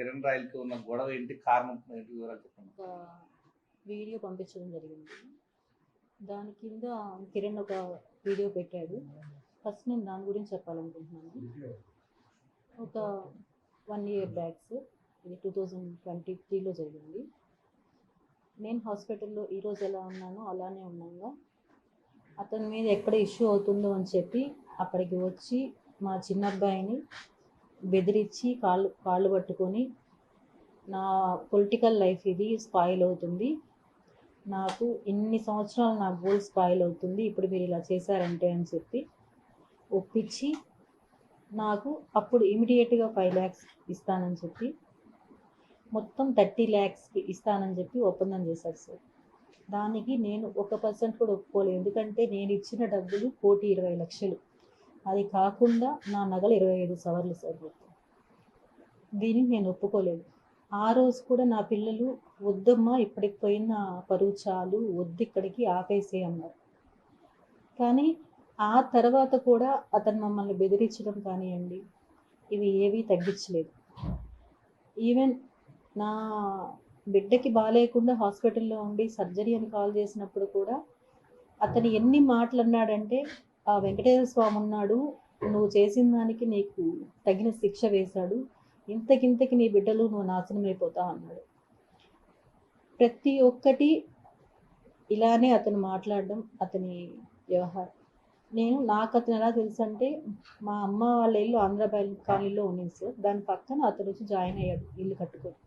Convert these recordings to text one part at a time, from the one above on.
కిరణ్ రాయల్కి ఉన్న గొడవ ఏంటి, కారణం ఏంటి, వివరాలు చెప్పండి. ఒక వీడియో పంపించడం జరిగింది. దాని కింద కిరణ్ ఒక వీడియో పెట్టాడు. ఫస్ట్ నేను దాని గురించి చెప్పాలనుకుంటున్నాను. ఒక 1 year బ్యాక్స్, ఇది 2023లో జరిగింది. నేను హాస్పిటల్లో ఈరోజు ఎలా ఉన్నానో అలానే ఉన్నాగా, అతని మీద ఎక్కడ ఇష్యూ అవుతుందో అని చెప్పి అక్కడికి వచ్చి మా చిన్న అబ్బాయిని బెదిరించి కాళ్ళు పట్టుకొని, నా పొలిటికల్ లైఫ్ ఇది స్పాయిల్ అవుతుంది, నాకు ఇన్ని సంవత్సరాలు నా గోల్ స్పాయిల్ అవుతుంది, ఇప్పుడు మీరు ఇలా చేశారంటే అని చెప్పి ఒప్పించి నాకు అప్పుడు ఇమీడియట్గా 5 lakhs ఇస్తానని చెప్పి మొత్తం 30 lakhsకి ఇస్తానని చెప్పి ఒప్పందం చేశారు సార్. దానికి నేను 1% కూడా ఒప్పుకోలేదు. ఎందుకంటే నేను ఇచ్చిన డబ్బులు 1,20,00,000. అది కాకుండా నా నగలు 25 సవర్లు సార్. దీనికి నేను ఒప్పుకోలేదు. ఆ రోజు కూడా నా పిల్లలు వద్దమ్మా, ఇప్పటికి పోయిన పరువు చాలు, వద్దు, ఇక్కడికి ఆపేసే అన్నారు. కానీ ఆ తర్వాత కూడా అతను మమ్మల్ని బెదిరించడం కానివ్వండి, ఇవి ఏవీ తగ్గించలేదు. ఈవెన్ నా బిడ్డకి బాగాలేకుండా హాస్పిటల్లో ఉండి సర్జరీ అని కాల్ చేసినప్పుడు కూడా అతను ఎన్ని మాటలు అన్నాడంటే, ఆ వెంకటేశ్వర స్వామి ఉన్నాడు, నువ్వు చేసిన దానికి నీకు తగిన శిక్ష వేశాడు, ఇంతకింతకి నీ బిడ్డలు నువ్వు నాశనం అయిపోతావు అన్నాడు. ప్రతి ఒక్కటి ఇలానే అతను మాట్లాడడం, అతని వ్యవహారం. నాకు అతను ఎలా తెలుసు అంటే, మా అమ్మ వాళ్ళ ఇల్లు ఆంధ్ర కాలనీలో ఉంది సార్. దాని పక్కన అతను వచ్చి జాయిన్ అయ్యాడు ఇల్లు కట్టుకొని.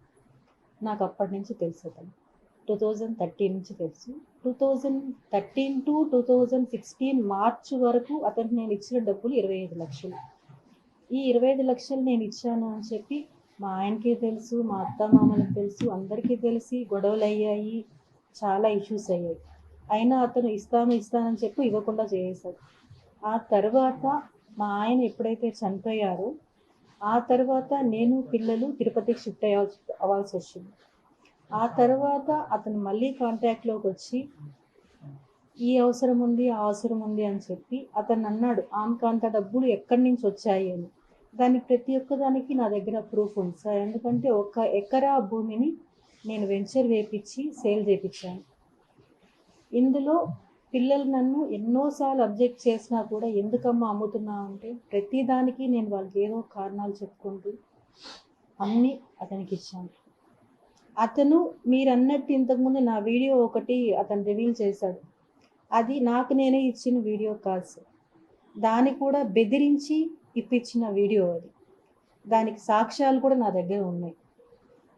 నాకు అప్పటి నుంచి తెలుసు అతను. 2013 నుంచి తెలుసు. 2013 to 2016 మార్చ్ వరకు అతనికి నేను ఇచ్చిన డబ్బులు 25 లక్షలు. ఈ 25 లక్షలు నేను ఇచ్చాను అని చెప్పి మా ఆయనకి తెలుసు, మా అత్తమామలకు తెలుసు, అందరికీ తెలిసి గొడవలు అయ్యాయి, చాలా ఇష్యూస్ అయ్యాయి. అయినా అతను ఇస్తానని చెప్పి ఇవ్వకుండా చేసేశాడు. ఆ తర్వాత మా ఆయన ఎప్పుడైతే చనిపోయారో ఆ తర్వాత నేను పిల్లలు తిరుపతికి షిఫ్ట్ అవ్వాల్సి వచ్చింది. ఆ తర్వాత అతను మళ్ళీ కాంటాక్ట్లోకి వచ్చి ఈ అవసరం ఉంది, ఆ అవసరం ఉంది అని చెప్పి అతను అన్నాడు, ఆమెకు అంత డబ్బులు ఎక్కడి నుంచి వచ్చాయి అని. దానికి ప్రతి ఒక్కదానికి నా దగ్గర ప్రూఫ్ ఉంది సార్. ఎందుకంటే 1 ఎకరా భూమిని నేను వెంచర్ వేపించి సేల్ చేయించాను. ఇందులో పిల్లలు నన్ను ఎన్నోసార్లు అబ్జెక్ట్ చేసినా కూడా, ఎందుకమ్మా అమ్ముతున్నావు అంటే, ప్రతిదానికి నేను వాళ్ళకి ఏదో కారణాలు చెప్పుకుంటూ అన్నీ అతనికి ఇచ్చాను. అతను మీరు అన్నట్టు ఇంతకుముందు నా వీడియో ఒకటి అతను రివీల్ చేశాడు. అది నాకు నేనే ఇచ్చిన వీడియో కాదు సార్. దాన్ని కూడా బెదిరించి ఇప్పించిన వీడియో అది. దానికి సాక్ష్యాలు కూడా నా దగ్గర ఉన్నాయి.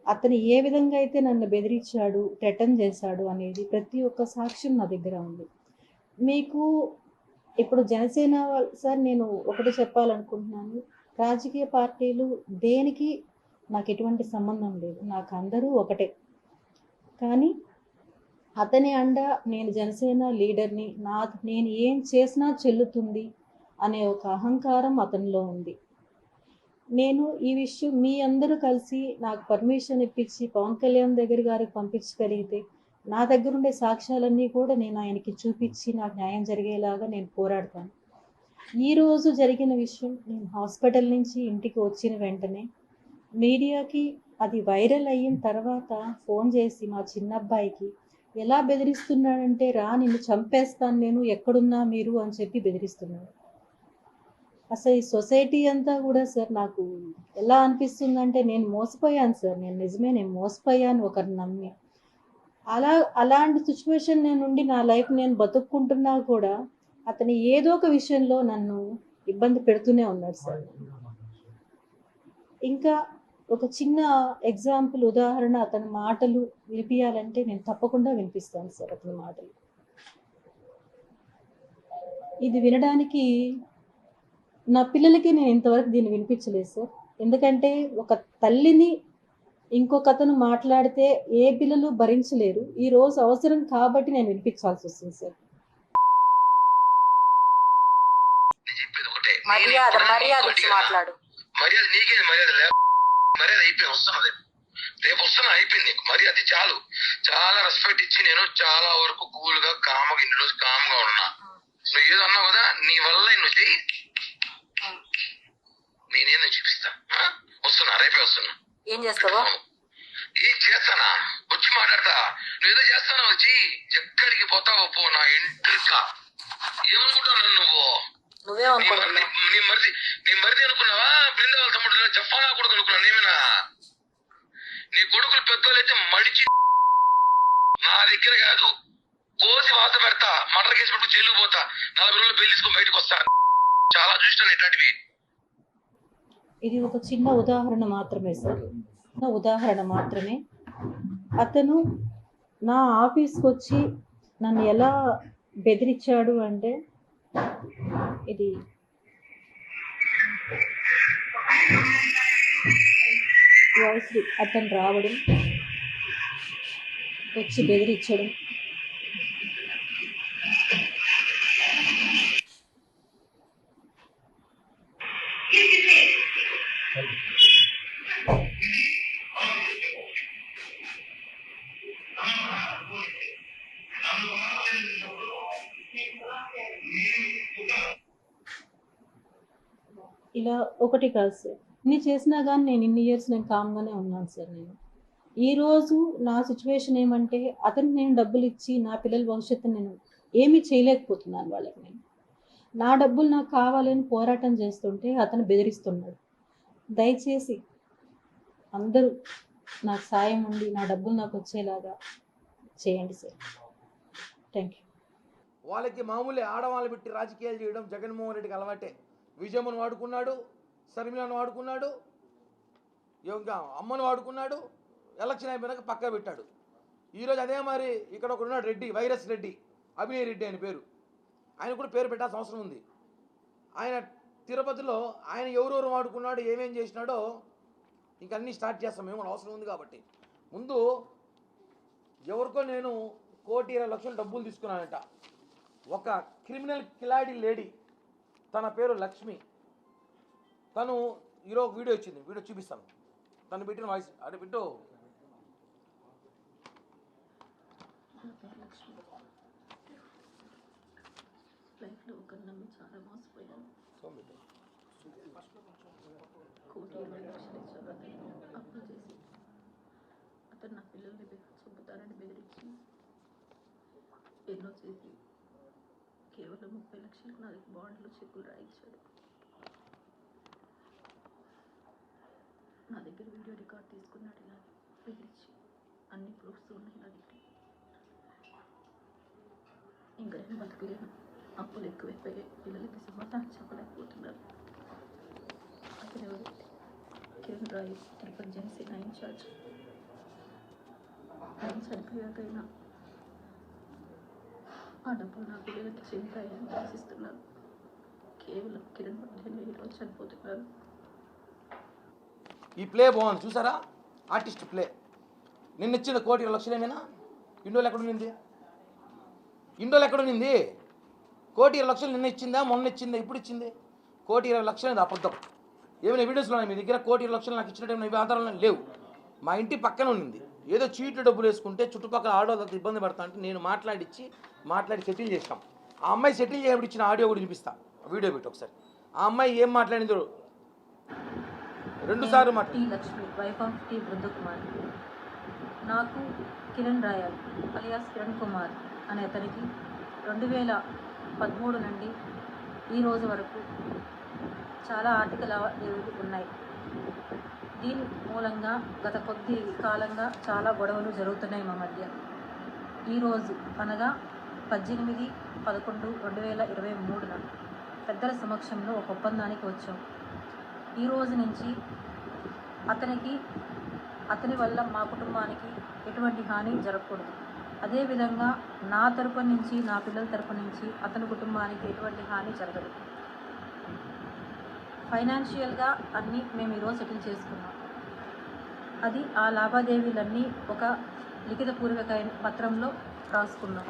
అతను ఏ విధంగా అయితే నన్ను బెదిరించాడు, థ్రెటన్ చేశాడు అనేది ప్రతి ఒక్క సాక్ష్యం నా దగ్గర ఉంది. మీకు ఇప్పుడు జనసేన సార్, నేను ఒకటి చెప్పాలనుకుంటున్నాను. రాజకీయ పార్టీలు దేనికి నాకు ఎటువంటి సంబంధం లేదు, నాకు అందరూ ఒకటే. కానీ అతని అండ నేను జనసేన లీడర్ని, నేను ఏం చేసినా చెల్లుతుంది అనే ఒక అహంకారం అతనిలో ఉంది. నేను ఈ విషయం మీ అందరూ కలిసి నాకు పర్మిషన్ ఇప్పించి పవన్ కళ్యాణ్ గారికి పంపించగలిగితే, నా దగ్గర ఉండే సాక్ష్యాలన్నీ కూడా నేను ఆయనకి చూపించి నాకు న్యాయం జరిగేలాగా నేను పోరాడతాను. ఈరోజు జరిగిన విషయం, నేను హాస్పిటల్ నుంచి ఇంటికి వచ్చిన వెంటనే మీడియాకి అది వైరల్ అయిన తర్వాత ఫోన్ చేసి మా చిన్న అబ్బాయికి ఎలా బెదిరిస్తున్నాడంటే, రా నిన్ను చంపేస్తాను నేను, ఎక్కడున్నా మీరు అని చెప్పి బెదిరిస్తున్నాడు. అసలు ఈ సొసైటీ అంతా కూడా సార్ నాకు ఎలా అనిపిస్తుందంటే, నేను మోసపోయాను సార్. నేను మోసపోయాను ఒకరిని నమ్మి. అలాంటి సిచ్యువేషన్ నుండి నా లైఫ్ నేను బతుక్కుంటున్నా కూడా అతను ఏదో ఒక విషయంలో నన్ను ఇబ్బంది పెడుతూనే ఉన్నాడు సార్. ఇంకా ఒక చిన్న ఎగ్జాంపుల్, ఉదాహరణ, అతని మాటలు వినిపించాలంటే నేను తప్పకుండా వినిపిస్తాను సార్. అతని మాటలు ఇది వినడానికి నా పిల్లలకి నేను ఇంతవరకు దీన్ని వినిపించలేదు సార్. ఎందుకంటే ఒక తల్లిని ఇంకొక అతను మాట్లాడితే ఏ పిల్లలు భరించలేరు. ఈ రోజు అవసరం కాబట్టి నేను వినిపించాల్సి వస్తుంది సార్. మాట్లాడు. మర్యాద నీకే, మర్యాద అయిపోయింది, వస్తున్నది రేపు వస్తున్నా, అయిపోయింది మర్యాద చాలు. చాలా రెస్పెక్ట్ ఇచ్చి నేను చాలా వరకు కూల్ గా కామ్గా ఇన్ని రోజు కామ్గా ఉన్నా. నువ్వు ఏదో అన్నావు కదా, నీ వల్ల నువ్వు చెయ్యి, నేనేదో చూపిస్తా. వస్తున్నా, రేపే వస్తున్నా. ఏం చేస్తావా? ఏం చేస్తానా? వచ్చి మాట్లాడతా. నువ్వేదో చేస్తానా? వచ్చి ఎక్కడికి పోతావో పో. నా ఎంట్రికా ఏమనుకుంటావు నువ్వు? నువ్వేమనుకుంటున్నావు? నీ మరిది అనుకున్నావా? బృందావల తమ్ముడు జఫానా కొడుకు అనుకున్నావు? నేమేనా? నీ కొడుకులు పెద్దోళ్ళైతే మడిచి నా దగ్గర కాదు, కోసి వాత పెడతా. మటర్ కేసు పెట్టుకు జైలుకు పోతా. 40 రోజులు బెయిల్ తీసుకుని బయటకు వస్తా. చాలా చూస్తాను ఇట్లాంటివి. ఇది ఒక చిన్న ఉదాహరణ మాత్రమే సార్, చిన్న ఉదాహరణ మాత్రమే. అతను నా ఆఫీస్కి వచ్చి నన్ను ఎలా బెదిరించాడు అంటే, ఇది వాయిస్ అతను రావడం, వచ్చి బెదిరించడం, ఇలా ఒకటి కాదు సార్. ఇన్ని చేసినా కానీ నేను ఇన్ని ఇయర్స్ నేను కామ్గానే ఉన్నాను సార్. నేను ఈరోజు నా సిచ్యువేషన్ ఏమంటే, అతనికి నేను డబ్బులు ఇచ్చి నా పిల్లల భవిష్యత్తు నేను ఏమీ చేయలేకపోతున్నాను వాళ్ళకి. నేను నా డబ్బులు నాకు కావాలని పోరాటం చేస్తుంటే అతను బెదిరిస్తున్నాడు. దయచేసి అందరూ నాకు సాయం ఉండి నా డబ్బులు నాకు వచ్చేలాగా చేయండి సార్. Thank you. వాళ్ళకి మామూలే ఆడవాళ్ళు పెట్టి రాజకీయాలు చేయడం జగన్మోహన్ రెడ్డికి అలవాటే. విజయమ్మను వాడుకున్నాడు, శర్మిలను వాడుకున్నాడు, ఇంకా అమ్మను వాడుకున్నాడు. ఎలక్షన్ అయిపోయినాక పక్కా పెట్టాడు. ఈరోజు అదే మరి ఇక్కడ ఒకడు ఉన్నాడు రెడ్డి, వైరస్ రెడ్డి, అభినయ్ రెడ్డి అని పేరు. ఆయన కూడా పేరు పెట్టాల్సిన అవసరం ఉంది. ఆయన తిరుపతిలో ఆయన ఎవరెవరు వాడుకున్నాడు, ఏమేం చేసినాడో ఇంకన్నీ స్టార్ట్ చేస్తాం మేము, అవసరం ఉంది కాబట్టి. ముందు ఎవరికో నేను 1,20,00,000 డబ్బులు తీసుకున్నానంట. ఒక క్రిమినల్ కిలాడి లేడీ, తన పేరు లక్ష్మి. తను ఈరోజు వీడియో ఇచ్చింది, వీడియో చూపిస్తాను. తను పెట్టిన వాయిస్ అటు పెట్టు. లైఫ్లో ఒకరిని నమ్మి చాలా మోసపోయాను. 1,20,00,000 ఇచ్చాను. అప్పులు చేసి అతను నా పిల్లల్ని చంపుతానని బెదిరించి ఎన్నో చేసి కేవలం 30 లక్షలకు నా బాండ్లు చెక్కులు రాయించాడు. నా దగ్గర వీడియో రికార్డ్ తీసుకున్నాడు. ఇలా బెదిరించి అన్ని ప్రూఫ్స్ ఉన్నాయి నా దగ్గర. ఇంకా నేను బతకలేను. అప్పులు ఎక్కువైపోయాయి. పిల్లలకి సమాధానం చెప్పలేకపోతున్నారు. అతను ఎవరు? కిరణ్ రాయ్, తిరుపతి జనసేన ఇన్ఛార్జ్. ఆయన చనిపోయాకైనా ఆ డబ్బులు నా పిల్లలకి చెందుతాయని ఆశిస్తున్నాను. కేవలం కిరణ్ వల్లనే ఈరోజు చనిపోతున్నారు. ఈ ప్లే బాగుంది చూసారా, ఆర్టిస్ట్ ప్లే. నిన్న ఇచ్చిన 1,20,00,000 ఏమైనా ఇండోలు ఎక్కడుంది? ఇండోలు ఎక్కడుంది? 1,20,00,000 నిన్న ఇచ్చిందా, మొన్న ఇచ్చిందా, ఇప్పుడు ఇచ్చింది? 1,20,00,000 ఇది అబద్ధం. ఏమైనా ఎవిడెన్స్లో ఉన్నాయి మీ దగ్గర? 1,20,00,000 నాకు ఇచ్చినట్టు ఏమైనా ఇవి ఆధారాలు లేవు. మా ఇంటి పక్కన ఉన్నింది. ఏదో చీట్లు డబ్బులు వేసుకుంటే చుట్టుపక్కల ఆడవాళ్ళతో ఇబ్బంది పడతా అంటే నేను మాట్లాడి సెటిల్ చేసాం. ఆ అమ్మాయి సెటిల్ చేయబడి ఇచ్చిన ఆడియో కూడా చూపిస్తా, వీడియో పెట్టి ఒకసారి. ఆ అమ్మాయి ఏం మాట్లాడిందో 2 సార్లు T Lakshmi, wife of T Brindakumar. నాకు కిరణ్ రాయల్ అలియాస్ కిరణ్ కుమార్ అనే అతనికి 2013 నుండి ఈ రోజు వరకు చాలా ఆర్థిక లావాదేవీలు ఉన్నాయి. దీని మూలంగా గత కొద్ది కాలంగా చాలా గొడవలు జరుగుతున్నాయి మా మధ్య. ఈరోజు అనగా 18/11/2023 పెద్దల సమక్షంలో ఒక ఒప్పందానికి వచ్చాం. ఈ రోజు నుంచి అతని వల్ల మా కుటుంబానికి ఎటువంటి హాని జరగకూడదు. అదేవిధంగా నా తరపు నుంచి, నా పిల్లల తరపు నుంచి అతని కుటుంబానికి ఎటువంటి హాని జరగదు. ఫైనాన్షియల్గా అన్నీ మేము ఈరోజు సెటిల్ చేసుకున్నాం. అది ఆ లావాదేవీలన్నీ ఒక లిఖితపూర్వక పత్రంలో రాసుకున్నాం.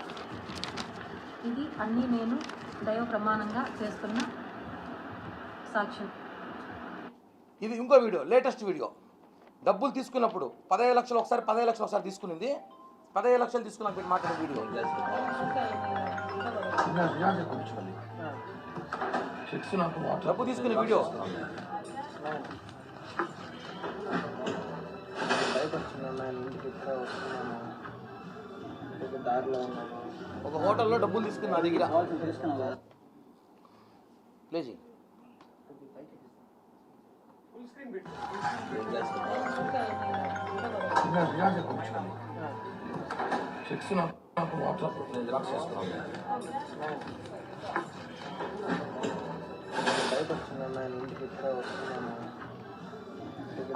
ఇది అన్నీ నేను దైవ ప్రమాణంగా చేస్తున్న సాక్ష్యం. ఇది ఇంకో వీడియో, లేటెస్ట్ వీడియో. డబ్బులు తీసుకున్నప్పుడు 15 లక్షలు ఒకసారి, 15 లక్షలు ఒకసారి తీసుకునింది. 15 లక్షలు తీసుకున్నాక మీరు మాట్లాడే వీడియో. డబ్బు తీసుకునే వీడియో. ఒక హోటల్లో డబ్బులు తీసుకుని నా దగ్గర లేచి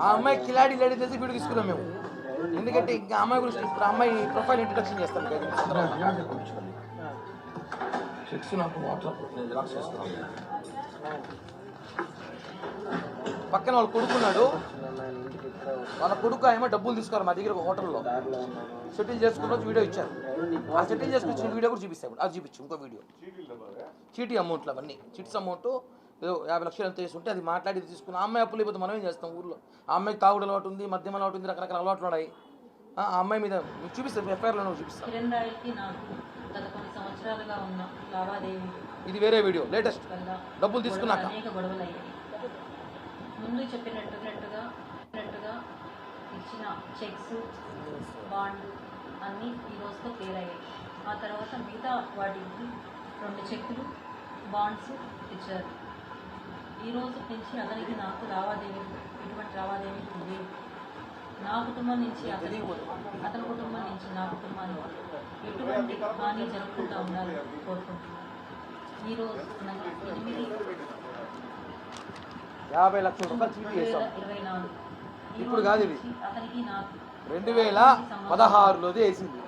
ఆ అమ్మాయి కిలాడి లేడీ తెలిసి వీడియో తీసుకున్నాం మేము. ఎందుకంటే ఇంకా అమ్మాయి గురించి ఇప్పుడు అమ్మాయి ప్రొఫైల్ ఇంట్రడక్షన్ చేస్తాం పక్కన వాళ్ళు కొడుకున్నాడు. వాళ్ళ కొడుకు ఏమో డబ్బులు తీసుకోవాలి మా దగ్గర ఒక హోటల్లో సెటిల్ చేసుకున్న రోజు వీడియో ఇచ్చారు. ఆ సెటిల్ చేసుకొచ్చిన వీడియో కూడా చూపిస్తాను. అది చూపించు ఇంకో వీడియో. చీటీ అమౌంట్లు అవన్నీ చిట్స్ అమౌంట్ ఏదో 50 లక్షలు ఎంత వేసి ఉంటే అది మాట్లాడి తీసుకుని ఆ అమ్మాయి అప్పులు అయిపోతే మనం ఏం చేస్తాం ఊర్లో. ఆ అమ్మాయికి తాగుడు అలవాటు ఉంది, మద్యం అలవాటు ఉంది, రకరకాల అలవాట్లు ఉన్నాయి. ఆ అమ్మాయి మీద మీకు చూపిస్తాను, ఎఫ్ఐఆర్లో చూపిస్తాను. కిరణ్ రాయల్కి నాకు గత కొన్ని సంవత్సరాలుగా ఉన్న లావాదేవీ ఇది వేరే వీడియో లేటెస్ట్. డబ్బులు తీసుకున్నాక అనేక గొడవలు అయ్యాయి. ముందు చెప్పినట్టుగా ఇచ్చిన చెక్స్ బాండ్ అన్నీ ఈ రోజుతో క్లియర్ అయ్యాయి. ఆ తర్వాత మిగతా వాటికి 2 చెక్కులు బాండ్స్ ఇచ్చారు. ఈ రోజు నుంచి అతనికి నాకు ఎటువంటి లావాదేవీలు లేవు. నా కుటుంబం నుంచి అతని కుటుంబం నుంచి నా కుటుంబానికి ఎటువంటి హాని జరగకుండా ఉండాలని కోరుకుంటున్నాను. ఈరోజు 50 లక్షల రూపాయలు చీటీ చేస్తాం. 2024 ఇప్పుడు కాదు, ఇది అతనికి నాకు 2016లోది వేసింది.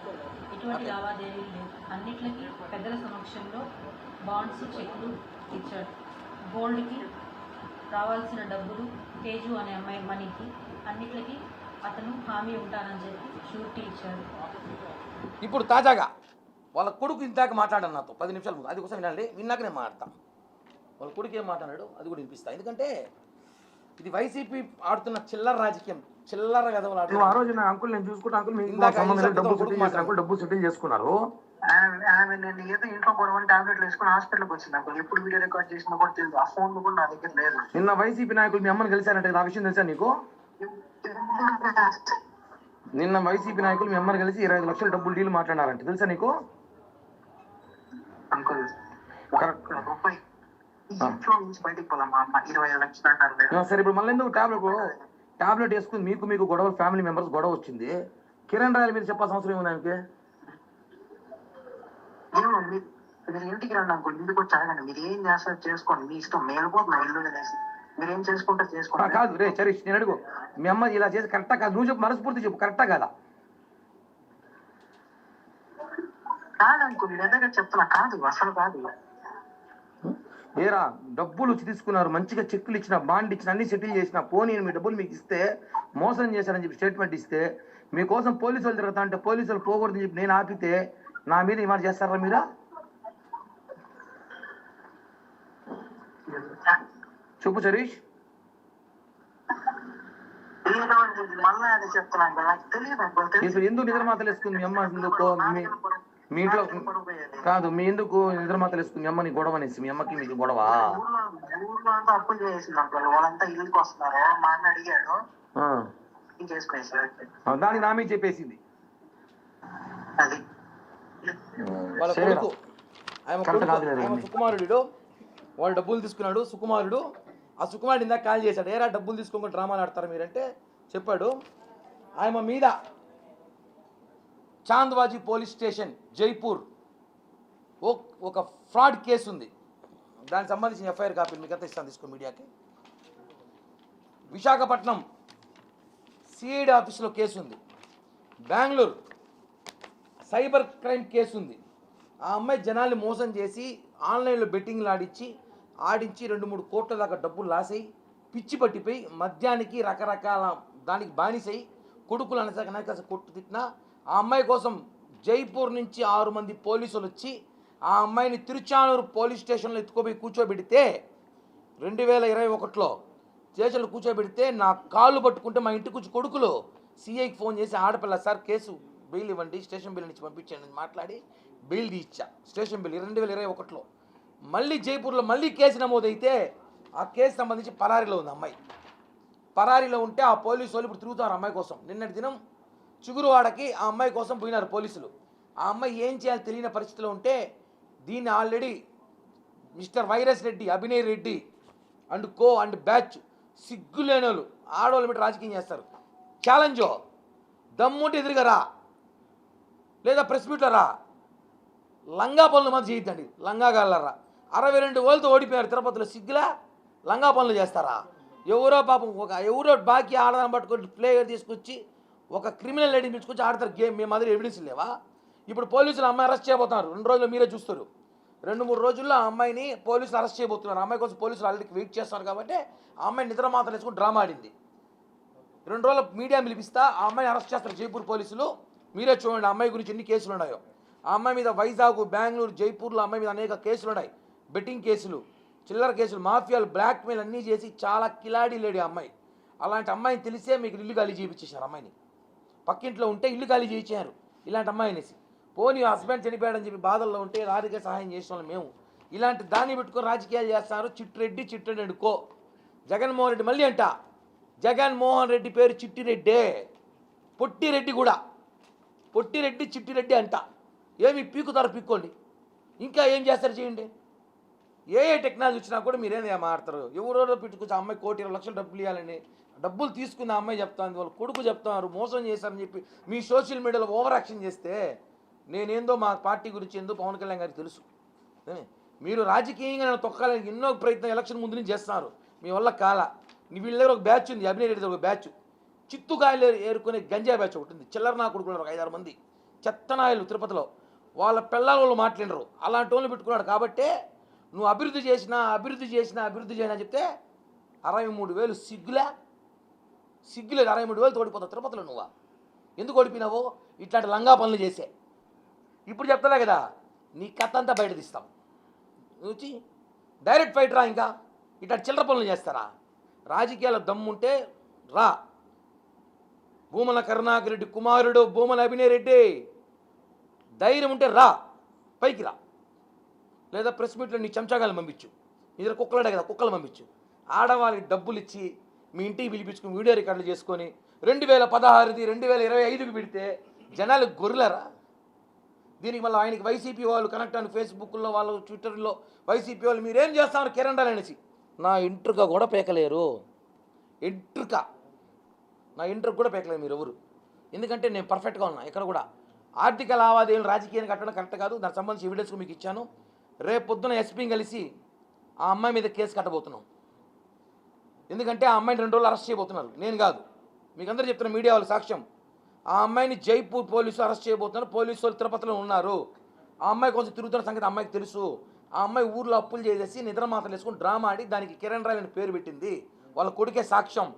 ఎటువంటి లావాదేవీలు లేవు. అన్నిట్లకి పెద్దల సమక్షంలో బాండ్స్ చెక్లు ఇచ్చాడు. గోల్డ్కి రావాల్సిన డబ్బులు తేజు అనే అమ్మాయి మనీకి అన్నిట్లకి అతను హామీ ఉంటానని చెప్పి షూరిటీ ఇచ్చాడు. ఇప్పుడు తాజాగా వాళ్ళ కొడుకు ఇంతాక మాట్లాడాను నాతో 10 నిమిషాలు ముందు. అది కోసం వినాలి, విన్నాక నేను మాట్లాడతాను. వాళ్ళ కొడుకు ఏం మాట్లాడాడు అది కూడా వినిపిస్తాను. ఎందుకంటే ఇది వైసీపీ ఆడుతున్న చిల్లర రాజకీయం, చిల్లర గదవలు ఆడుతున్నారు. ఆ రోజు నా అంకుల్ నేను చూసుకుంటే అంకుల్ డబ్బు సెటిల్ చేసుకున్నారు. ఆమె నేను ఏదో ఇంట్లో గొడవని టాబ్లెట్లు వేసుకుని హాస్పిటల్కి వచ్చింది అంకుల్. ఎప్పుడు వీడియో రికార్డ్ చేసినా కూడా తెలియదు. ఆ ఫోన్ కూడా నా దగ్గర లేదు. నిన్న వైసీపీ నాయకులు మీ అమ్మని కలిశారంటే ఆ విషయం తెలుసా నీకు? నిన్న వైసీపీ నాయకులు మీ అమ్మని కలిసి 25 లక్షల డబ్బులు డీల్ మాట్లాడారంటే తెలుసా నీకు? అంకుల్ రూపాయి ఇంట్లో నుంచి బయటకు పోదామా 25 లక్షలు అంటారు. సరే ఇప్పుడు మళ్ళీ ఎందుకు టాబ్లెట్ వేసుకుని మీకు గొడవ, ఫ్యామిలీ మెంబర్స్ గొడవ వచ్చింది. కిరణ్ రాయల్ మీద చెప్పాల్సిన అవసరం ఏముంది ఆయనకి? మీరు ఇంటికి రండి అంకుల్, ఇంటికి వచ్చి అడగండి. మీరు ఏం చేస్తారు చేసుకోండి, మీ ఇష్టం. మేలుపోతున్నా ఇల్లు అనేసి మీరు ఏం చేసుకుంటే చేసుకోండి. కాదు రే చరీష్, నేను అడుగు, మీ అమ్మ ఇలా చేసి కరెక్టా కాదు? నువ్వు చెప్పు, మనస్ఫూర్తి చెప్పు, కరెక్టా కాదా? కాదు అంకుల్, నేను దగ్గర చెప్తున్నా, కాదు అసలు కాదు. ఏరా డబ్బులు వచ్చి తీసుకున్నారు, మంచిగా చెక్కులు ఇచ్చిన, బాండ్ ఇచ్చిన, అన్ని సెటిల్ చేసిన, పోనీ మీ డబ్బులు మీకు ఇస్తే మోసం చేశారని చెప్పి స్టేట్మెంట్ ఇస్తే మీకోసం పోలీసు వాళ్ళు తిరుగుతా అంటే పోలీసులు పోకూడదని చెప్పి నేను ఆపితే నా మీద ఏమైనా చేస్తారా మీరా? చెప్పు సరీష్. మళ్ళీ అది చెప్తున్నాను కదా, తెలియదు. ఎందుకు నిద్ర మాతలు వేసుకుంది మీ అమ్మ? ఎందుకు మీ ఇంట్లో కాదు, మీ ఎందుకు నిద్ర మాతలు వేసుకుంది మీ అమ్మ? నీ గొడవ అనేసి మీ అమ్మకి మీకు గొడవ? ఊర్లో అంతా అప్పులు చేసింది అంకుల్. వాళ్ళంతా ఇల్లుకి వస్తున్నారు. మా అన్న అడిగాడు, దానికి నా మీద చెప్పేసింది. అది వాళ్ళ కొడుకు ఆయన సుకుమారుడు, వాళ్ళు డబ్బులు తీసుకున్నాడు సుకుమారుడు. ఆ సుకుమారుడు ఇందాక కాల్ చేశాడు, ఏరా డబ్బులు తీసుకోకుండా డ్రామాలు ఆడతారు మీరంటే చెప్పాడు. ఆయన మీద చాంద్వాజీ పోలీస్ స్టేషన్ జైపూర్ ఒక ఫ్రాడ్ కేసు ఉంది. దానికి సంబంధించిన ఎఫ్ఐఆర్ కాపీలు మీకు అంతా ఇస్తాను, తీసుకో మీడియాకి. విశాఖపట్నం సిఐడి ఆఫీసులో కేసు ఉంది. బెంగళూరు సైబర్ క్రైమ్ కేసు ఉంది. ఆ అమ్మాయి జనాల్ని మోసం చేసి ఆన్లైన్లో బెట్టింగ్లు ఆడించి 2-3 కోట్ల దాకా డబ్బులు లాసై పిచ్చి పట్టిపోయి మద్యానికి రకరకాల దానికి బానిసై కొడుకులు అనేక కొట్టు తిట్టిన ఆ అమ్మాయి కోసం జైపూర్ నుంచి 6 మంది పోలీసులు వచ్చి ఆ అమ్మాయిని తిరుచానూరు పోలీస్ స్టేషన్లో ఎత్తుకోపోయి కూర్చోబెడితే 2021లో స్టేషన్లో కూర్చోబెడితే నా కాళ్ళు పట్టుకుంటే మా ఇంటికి వచ్చి కొడుకులు సిఐకి ఫోన్ చేసి ఆడపిల్ల సార్ కేసు బెయిల్ ఇవ్వండి, స్టేషన్ బిల్ నుంచి పంపించండి అని మాట్లాడి బెయిల్ ఇచ్చా. స్టేషన్ బిల్ 2021లో. మళ్ళీ జైపూర్లో మళ్ళీ కేసు నమోదైతే ఆ కేసు సంబంధించి పరారీలో ఉంది అమ్మాయి. పరారీలో ఉంటే ఆ పోలీసు వాళ్ళు ఇప్పుడు తిరుగుతారు అమ్మాయి కోసం. నిన్నటి దినం చిగురువాడకి ఆ అమ్మాయి కోసం పోయినారు పోలీసులు. ఆ అమ్మాయి ఏం చేయాలో తెలియని పరిస్థితిలో ఉంటే దీన్ని already mister virus Reddy, Abhinay Reddy and co and batch సిగ్గులేని వాళ్ళు ఆడవాళ్ళు పెట్టి రాజకీయం చేస్తారు. ఛాలెంజో దమ్ముంటే ఎదురుగా రా, లేదా ప్రెస్ మీట్లో రా. లంగా పనులు మాత్రం చేయొద్దండి, లంగా గాళ్ళరా. 62 ఓళ్ళతో ఓడిపోయారు తిరుపతిలో, సిగ్గులా లంగా పనులు చేస్తారా? ఎవరో పాపం ఎవరో బాకీ ఆడదాన్ని పట్టుకొని ప్లేయర్ తీసుకొచ్చి ఒక క్రిమినల్ లేడీని తీసుకొచ్చి ఆడతారు గేమ్. మేము మాదిరి ఎవిడెన్స్ లేవా? ఇప్పుడు పోలీసులు అమ్మాయి అరెస్ట్ చేయబోతున్నారు. 2 రోజులు మీరే చూస్తారు. 2-3 రోజుల్లో ఆ అమ్మాయిని పోలీసులు అరెస్ట్ చేయబోతున్నారు. అమ్మాయి కోసం పోలీసులు ఆల్రెడీ వెయిట్ చేస్తారు కాబట్టి ఆ అమ్మాయి నిద్ర మాత్రం వేసుకుని డ్రామా ఆడింది. 2 రోజుల మీడియా పిలిపిస్తా, ఆ అమ్మాయిని అరెస్ట్ చేస్తారు జైపూర్ పోలీసులు. మీరే చూడండి ఆ అమ్మాయి గురించి ఎన్ని కేసులు ఉన్నాయో. ఆ అమ్మాయి మీద వైజాగ్, బెంగళూరు, జైపూర్లో అమ్మాయి మీద అనేక కేసులు ఉన్నాయి. బెట్టింగ్ కేసులు, చిల్లర కేసులు, మాఫియాలు, బ్లాక్మెయిల్ అన్నీ చేసి చాలా కిలాడీ లేడీ అమ్మాయి. అలాంటి అమ్మాయిని తెలిసే మీకు ఇల్లు ఖాళీ చేయించేశారు. అమ్మాయిని పక్కింట్లో ఉంటే ఇల్లు ఖాళీ చేయించారు ఇలాంటి అమ్మాయి అనేసి. పోనీ హస్బెండ్ చనిపోయాడని చెప్పి బాధల్లో ఉంటే రాజకీయ సహాయం చేసిన వాళ్ళు మేము. ఇలాంటి దాన్ని పెట్టుకొని రాజకీయాలు చేస్తారు. Chittireddy and co. జగన్మోహన్ రెడ్డి మళ్ళీ అంట, జగన్మోహన్ రెడ్డి పేరు చిట్టిరెడ్డే, పొట్టిరెడ్డి కూడా. పొట్టిరెడ్డి చిట్టిరెడ్డి అంట. ఏమి పీకుతారు పీక్కోండి, ఇంకా ఏం చేస్తారు చేయండి. ఏ టెక్నాలజీ వచ్చినా కూడా మీరేం మాట్లాడతారు. ఎవరో పెట్టుకొచ్చి అమ్మాయి 1,20,00,000 లక్షలు డబ్బులు ఇవ్వాలని డబ్బులు తీసుకున్న అమ్మాయి చెప్తాను, వాళ్ళ కొడుకు చెప్తున్నారు మోసం చేశారని చెప్పి మీ సోషల్ మీడియాలో ఓవర్ యాక్షన్ చేస్తే నేనేందో మా పార్టీ గురించి ఏందో పవన్ కళ్యాణ్ గారికి తెలుసు. మీరు రాజకీయంగా నన్ను తొక్కాలని ఎన్నో ప్రయత్నం ఎలక్షన్ ముందు నుంచి చేస్తున్నారు. మీ వల్ల కాల. వీళ్ళ దగ్గర ఒక బ్యాచ్ ఉంది, అభినయ్ రెడ్డి ఒక బ్యాచ్, చిత్తుకాయలు ఏరుకునే గంజా బ్యాచ్ ఒకటి ఉంది. చిల్లర నా కొడుకున్నారు ఒక 5-6 మంది చెత్తనాయలు తిరుపతిలో. వాళ్ళ పిల్లల వాళ్ళు మాట్లాడరు. అలాంటి వాళ్ళు పెట్టుకున్నాడు. కాబట్టే నువ్వు అభివృద్ధి చేసినా చెప్తే 63,000 సిగ్గులేదు. 63,000 ఓడిపోతావు తిరుపతిలో. నువ్వు ఎందుకు ఓడిపోయినావో? ఇట్లాంటి లంగా పనులు చేసే. ఇప్పుడు చెప్తలే కదా, నీ కథ అంతా బయట తీస్తాం. నువ్వు డైరెక్ట్ ఫైట్ రా. ఇంకా ఇట్లా చిల్లర పనులు చేస్తారా? రాజకీయాల దమ్ముంటే రా. భూమన కరుణాకర్ రెడ్డి కుమారుడు భూమన అభినయ్ రెడ్డి, ధైర్యం ఉంటే రా, పైకి రా. లేదా ప్రెస్ మీట్లో నీ చెంచాగాలు పంపించు. నీ దగ్గర కుక్కలాడే కదా, కుక్కలు పంపించు. ఆడవాళ్ళకి డబ్బులు ఇచ్చి మీ ఇంటికి పిలిపించుకుని వీడియో రికార్డులు చేసుకొని 2016ది 2025కి పెడితే జనాలు గొర్రెలరా? దీనికి మళ్ళీ ఆయనకి వైసీపీ వాళ్ళు కనెక్ట్ అని ఫేస్బుక్లో వాళ్ళు ట్విట్టర్లో వైసీపీ వాళ్ళు మీరేం చేస్తున్నారు కిరణ్ అనేసి. నా ఇంట్రుక కూడా పేకలేరు. నా ఇంట్రుక కూడా పేకలేరు మీరు ఎవరు. ఎందుకంటే నేను పర్ఫెక్ట్గా ఉన్నా. ఇక్కడ కూడా ఆర్థిక లావాదేవీలు రాజకీయాన్ని కట్టడం కరెక్ట్ కాదు. దానికి సంబంధించి ఎవిడెన్స్ మీకు ఇచ్చాను. రేపు పొద్దున ఎస్పీని కలిసి ఆ అమ్మాయి మీద కేసు కట్టబోతున్నాం. ఎందుకంటే ఆ అమ్మాయిని 2 రోజులు అరెస్ట్ చేయబోతున్నారు. నేను కాదు, మీకు అందరూ చెప్తున్న మీడియా వాళ్ళు సాక్ష్యం. ఆ అమ్మాయిని జైపూర్ పోలీసులు అరెస్ట్ చేయబోతున్నారు. పోలీసు వాళ్ళు తిరుపతిలో ఉన్నారు. ఆ అమ్మాయి కొంచెం తిరుగుతున్న సంగతి అమ్మాయికి తెలుసు. ఆ అమ్మాయి ఊర్లో అప్పులు చేసేసి నిద్ర మాత్రలు వేసుకుని డ్రామా ఆడి దానికి కిరణ్ రాయ్ అని పేరు పెట్టింది. వాళ్ళ కొడుకే సాక్ష్యం.